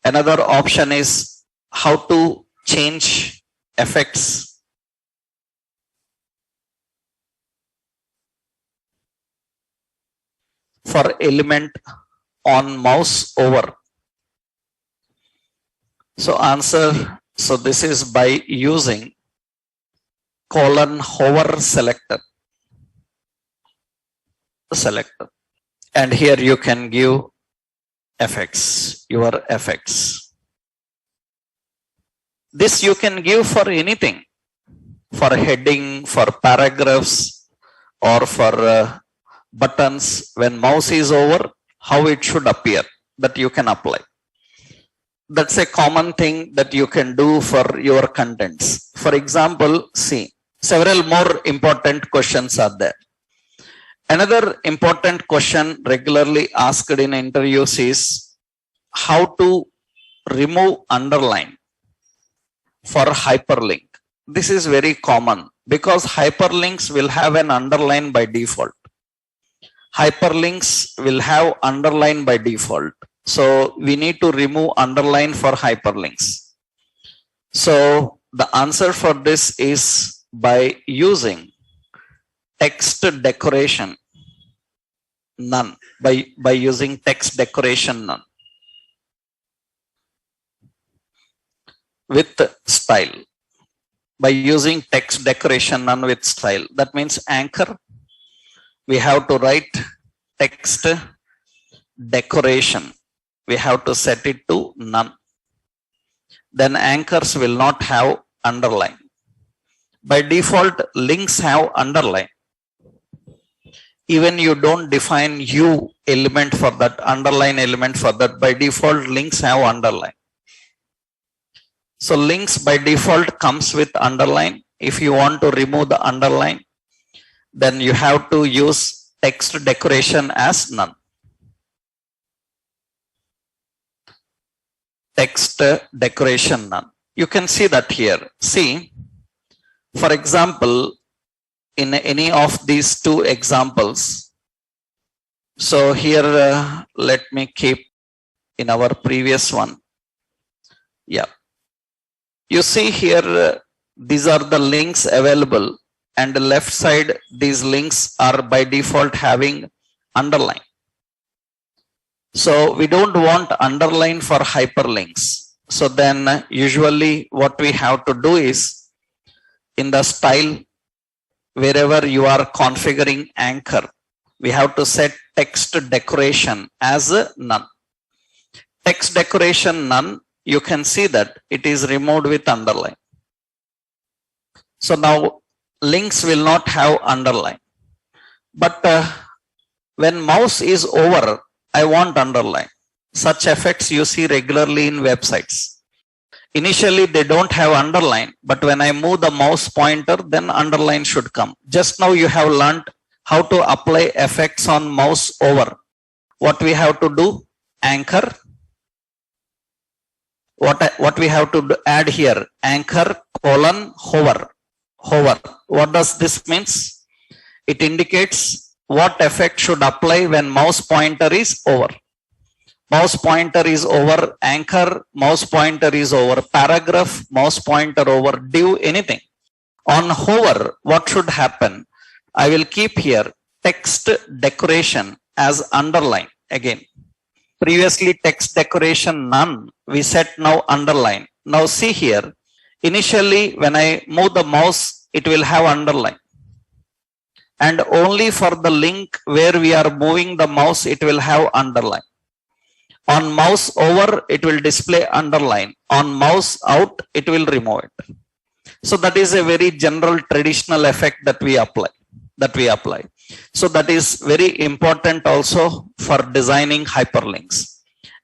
Another option is how to change effects. For element on mouse over. So answer, so this is by using :hover selector. And here you can give effects, your effects. This you can give for anything, for heading, for paragraphs, or for buttons. When mouse is over, how it should appear, that you can apply. That's a common thing that you can do for your contents. For example, see, several more important questions are there. Another important question regularly asked in interviews is how to remove underline for hyperlink. This is very common because hyperlinks will have an underline by default. Hyperlinks will have underline by default. So we need to remove underline for hyperlinks. So the answer for this is by using text decoration none, by using text decoration none with style. By using text decoration none with style, that means anchor, we have to write text decoration. We have to set it to none. Then anchors will not have underline. By default, links have underline. Even you don't define U element for that, underline element for that, by default links have underline. So links by default comes with underline. If you want to remove the underline, then you have to use text decoration as none. Text decoration none. You can see that here. See, for example, in any of these two examples, so here let me keep in our previous one. Yeah. You see here, these are the links available, and the left side, these links are by default having underline. So we don't want underline for hyperlinks. So then usually what we have to do is in the style, wherever you are configuring anchor, we have to set text decoration as none. Text decoration none, you can see that it is removed with underline. So now links will not have underline. But when mouse is over, I want underline. Such effects you see regularly in websites. Initially they don't have underline, but when I move the mouse pointer, then underline should come. Just now you have learned how to apply effects on mouse over. What we have to do? Anchor. What we have to add here? Anchor : hover. Hover. What does this means? It indicates what effect should apply when mouse pointer is over. Mouse pointer is over anchor, mouse pointer is over paragraph, mouse pointer over div, anything. On hover, what should happen? I will keep here text decoration as underline again. Previously text decoration none, we set now underline. Now see here, initially when I move the mouse, it will have underline. and only for the link where we are moving the mouse, it will have underline. On mouse over, it will display underline. On mouse out, it will remove it. So that is a very general traditional effect that we apply. So that is very important also for designing hyperlinks.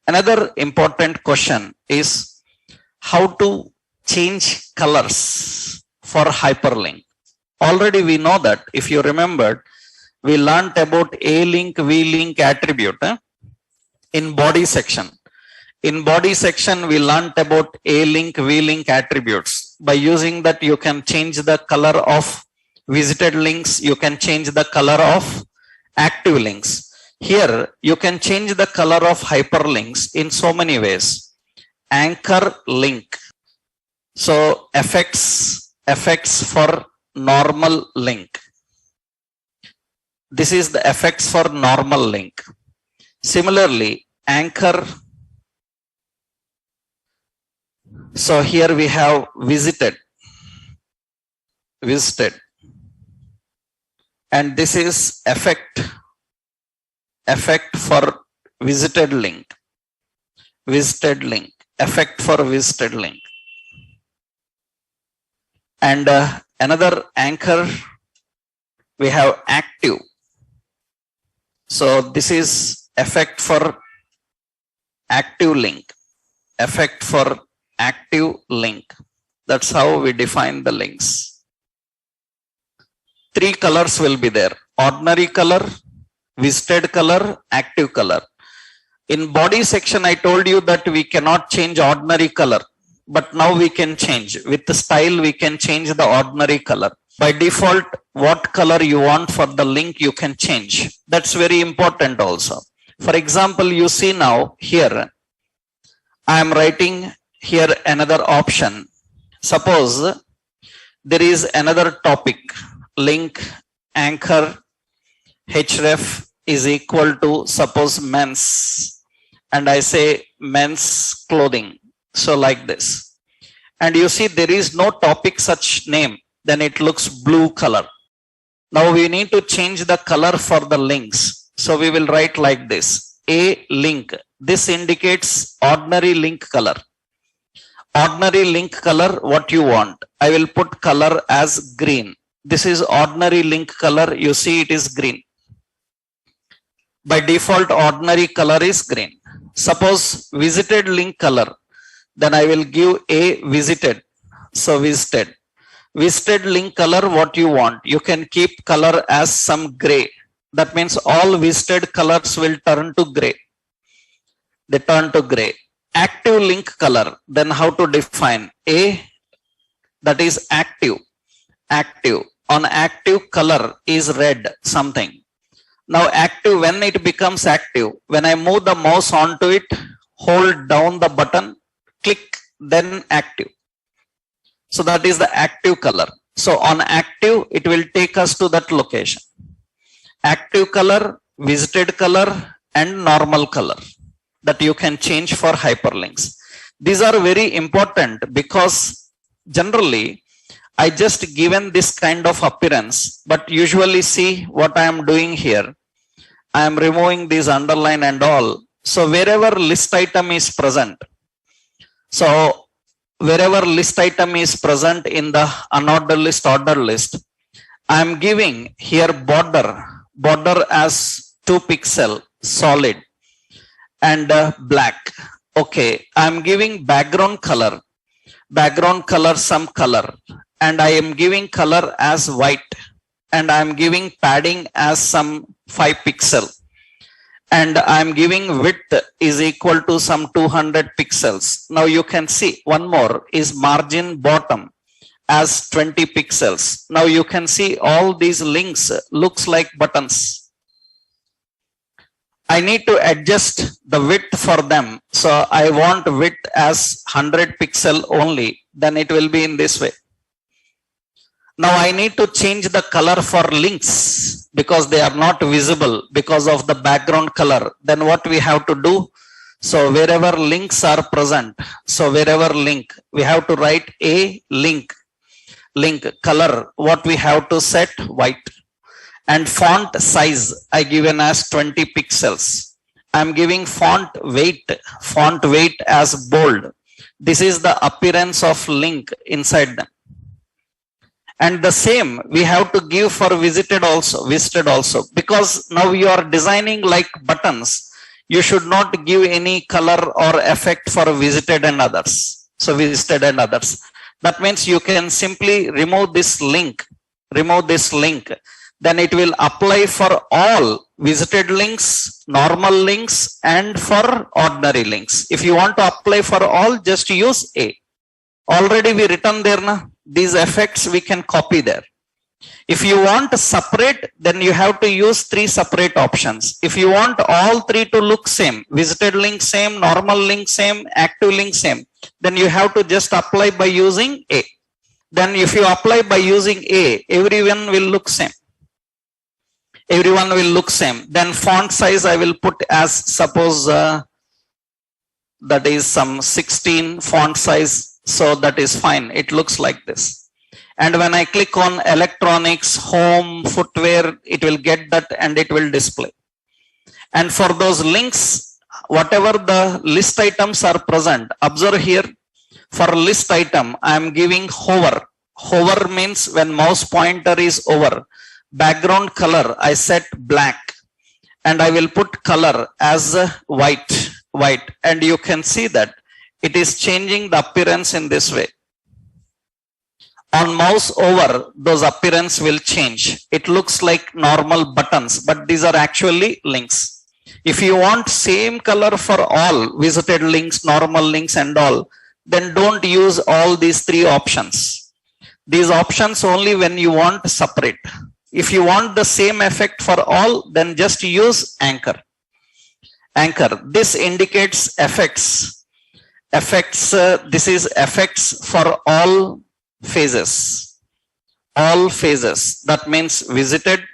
Another important question is how to change colors for hyperlink. Already we know that, if you remembered, we learned about A-link, V-link attribute in body section. In body section, we learned about A-link, V-link attributes. By using that, you can change the color of visited links, you can change the color of active links. Here, you can change the color of hyperlinks in so many ways. Anchor link. So effects for normal link. This is the effects for normal link. Similarly, anchor. So here we have visited. And this is effect for visited link. Effect for visited link. And another anchor, we have active. So this is effect for active link. Effect for active link. That's how we define the links. 3 colors will be there. Ordinary color, visited color, active color. In body section, I told you that we cannot change ordinary color. But now we can change. With the style, we can change the ordinary color. By default, what color you want for the link, you can change. That's very important also. For example, you see now here, I am writing here another option. Suppose there is another topic, link, anchor, href is equal to, suppose, men's. And I say men's clothing. So like this. And you see there is no topic such name. Then it looks blue color. Now we need to change the color for the links. So we will write like this. A link. This indicates ordinary link color. Ordinary link color, what you want? I will put color as green. This is ordinary link color. You see it is green. By default, ordinary color is green. Suppose visited link color. Then I will give a visited. So visited. Visited link color, what you want? You can keep color as some gray. That means all visited colors will turn to gray. They turn to gray. Active link color, then how to define? A, that is active. Active. On active, color is red, something. Now active, when it becomes active, when I move the mouse onto it, hold down the button, click, then active. So that is the active color. So on active, it will take us to that location. Active color, visited color, and normal color that you can change for hyperlinks. These are very important because generally I just given this kind of appearance, but usually see what I am doing here. I am removing this underline and all. So wherever list item is present, so wherever list item is present in the unordered list, ordered list, I am giving here border as 2 pixel solid and black. Okay, I am giving background color some color, and I am giving color as white, and I am giving padding as some 5 pixel, and I am giving width is equal to some 200 pixels. Now you can see one more is margin bottom as 20 pixels. Now you can see all these links looks like buttons. I need to adjust the width for them. So I want width as 100 pixel only. Then it will be in this way. Now I need to change the color for links because they are not visible because of the background color. Then what we have to do? So wherever links are present, so wherever link, we have to write a link color. What we have to set? White. And font size I given as 20 pixels. I'm giving font weight as bold. This is the appearance of link inside them. And the same we have to give for visited also, because now you are designing like buttons. You should not give any color or effect for visited and others. So visited and others. That means you can simply remove this link. Then it will apply for all visited links, normal links, and for ordinary links. If you want to apply for all, just use A. Already we written there na. These effects we can copy there. If you want to separate, then you have to use 3 separate options. If you want all 3 to look same, visited link same, normal link same, active link same, then you have to just apply by using A. Then if you apply by using A, everyone will look same. Then font size I will put as, suppose that is some 16 font size. So that is fine. It looks like this. And when I click on electronics, home, footwear, it will get that and it will display. And for those links, whatever the list items are present, observe here, for list item, I am giving hover. Hover means when mouse pointer is over. Background color, I set black. And I will put color as white. And you can see that it is changing the appearance in this way. On mouse over, those appearance will change. It looks like normal buttons, but these are actually links. If you want same color for all visited links, normal links and all, then don't use all these 3 options. These options only when you want separate. If you want the same effect for all, then just use anchor. This indicates effects. This is effects for all phases. That means visited,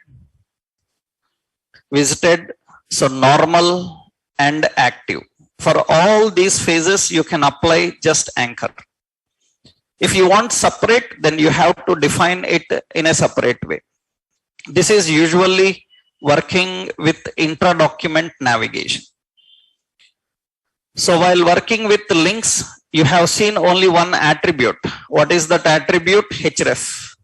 so normal and active. For all these phases, you can apply just anchor. If you want separate, then you have to define it in a separate way. This is usually working with intra-document navigation. So while working with links, you have seen only one attribute. What is that attribute? href.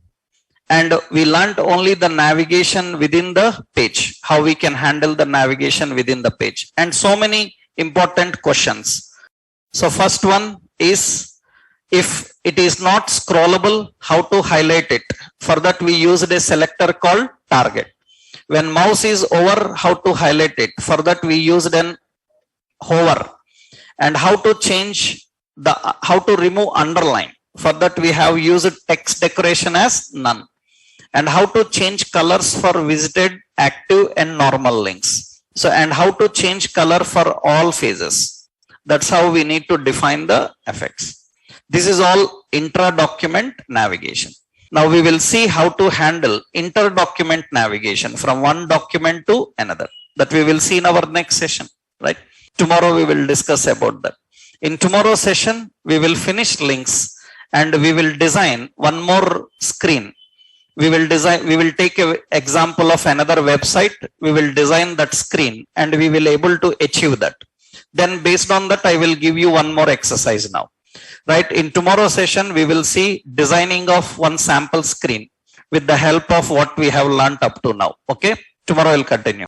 And we learned only the navigation within the page, how we can handle the navigation within the page. And so many important questions. So first one is, if it is not scrollable, how to highlight it? For that we used a selector called target. When mouse is over, how to highlight it? For that we used an hover. And how to change how to remove underline. For that we have used text decoration as none. And how to change colors for visited, active and normal links. So, and how to change color for all phases. That's how we need to define the effects. This is all intra-document navigation. Now we will see how to handle inter-document navigation from one document to another. That we will see in our next session, right? Tomorrow we will discuss about that. In tomorrow's session, we will finish links and we will design one more screen. We will take an example of another website. We will design that screen and we will able to achieve that. Then based on that, I will give you one more exercise now. Right? In tomorrow's session, we will see designing of one sample screen with the help of what we have learned up to now. Okay? Tomorrow we'll continue.